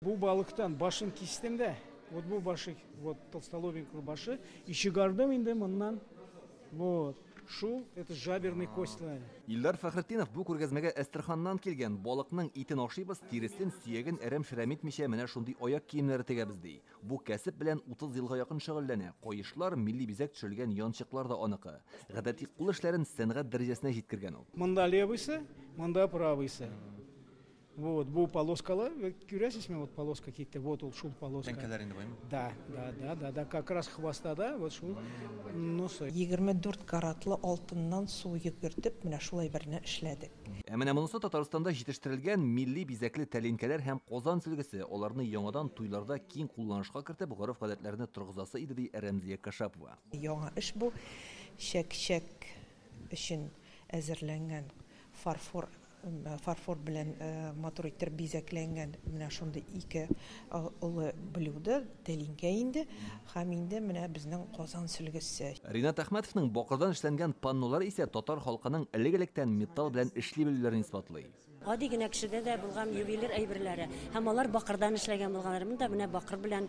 Bu balıktan başın kestim de, вот bu başı, вот толстолобенький başı, çıkardım indi bundan, вот. Это жаберный костьлар. Илдар Фәхретдинов бу күргәзмәгә Әстерханнан килгән балыкның итен ашыйбыз, тиресен, сөяген әрәм-шәрәмитмичә менә шундый аяк киемнәре тегәбез ди. Бу кәсеп белән 30 елга якын шөгыльләнә. Кайышлар, милли бизәк төшелгән янчыклар да аныкы. Гадәти кул эшләрен сәнгать дәрәҗәсенә җиткергән ул. Монда левыйсы, монда правыйсы. Вот, бу полоскала, күрәсезме, вот полоска китте, вот ул шул полоска. Тәңкәләр инде буймы? Да, как раз хвостада, вот шул носы. 24 каратлы алтыннан су йөгертеп, менә шулай берне эшләдек. Ә менә монысы Татарстанда җитештерелгән милли бизәкле тәлинкәләр һәм Казан сөлгесе. Аларны яңадан туйларда киң кулланышка кертеп, гореф-гадәтләрне торгызасы иде ди Рәмзия Кашапова. Яңа эш бу, чәк өчен әзерләнгән фарфор белән матур итеп бизәкләнгән менә шундый ике улы блюдо, тәлинкә инде, һәм инде менә безнең Казан сөлгесе. Ринат Әхмәтовның бакырдан эшләнгән паннолары исә татар халкының элек-электән металл белән эшли белүләрен исбатлый. Гади генә кешедә дә булган ювелир әйберләре, һәм алар бакырдан эшләгән булганнар. Монда менә бакыр белән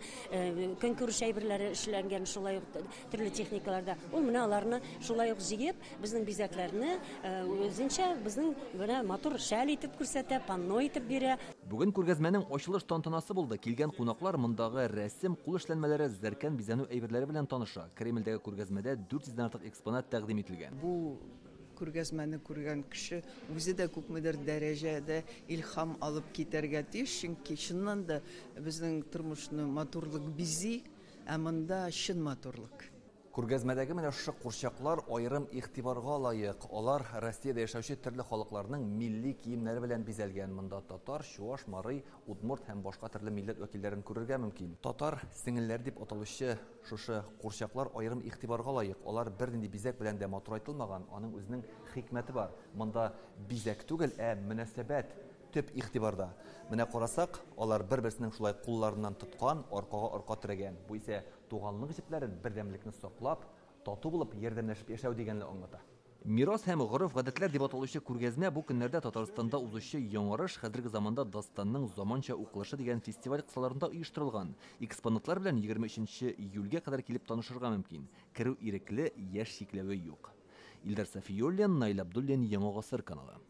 көнкүреш әйберләре эшләнгән, шулай ук төрле техникаларда. Ул менә аларны шулай ук җыеп, безнең бизәкләрне үзенчә безнең менә матур шәл итеп күрсәтә, панно итеп бирә. Бүген күргәзмәнең ачылыш тантанасы булды. Килгән кунаклар мондагы рәсем, кул эшләнмәләре, зәркән бизәнү әйберләре белән таныша. Кремльдәге күргәзмәдә 400 артык экспонат тәкъдим ителгән. Бу күргәзмәне күргән кеше үзе дә күпмедер дәрәҗәдә илһам алып китәргә тиеш, чөнки чыннан да безнең тормышны матурлык бизи, ә монда чын матурлык. Күргәзмәдәге менә шушы курчаклар аерым игътибарга лаек. Алар Россиядә яшәүче төрле халыкларның милли киемнәре белән бизәлгән. Монда татар, чуаш, марый, удмурт һәм башка төрле милләт вәкилләрен күрергә мөмкин. Татар сеңелләр дип аталучы шушы курчаклар аерым игътибарга лаек. Алар бернинди бизәк белән дә матур айтылмаган. Аның үзенең хикмәте бар. Монда бизәк түгел, мөнәсәбәт төп игътибарда. Менә карасак, алар бер-берсенең шулай кулларыннан тоткан, аркага терәгән. Бу исә туганлык җепләрен, бердәмлекне саклап, тату булып ярдәмләшеп яшәү дигәнне аңлата. Мирас һәм гореф-гадәтләр дип аталучы күргәзмә бу көннәрдә Татарстанда узучы яңарыш хәзерге заманда Дастанның заманча укылышы дигән фестиваль кысаларында оештырылган. Экспонатлар белән 23 июльгә кадәр килеп танышырга мөмкин. Керү ирекле, яшь чикләве юк. Илдар Сафиуллин, Наил Абдуллин, Яңа Гасыр каналы.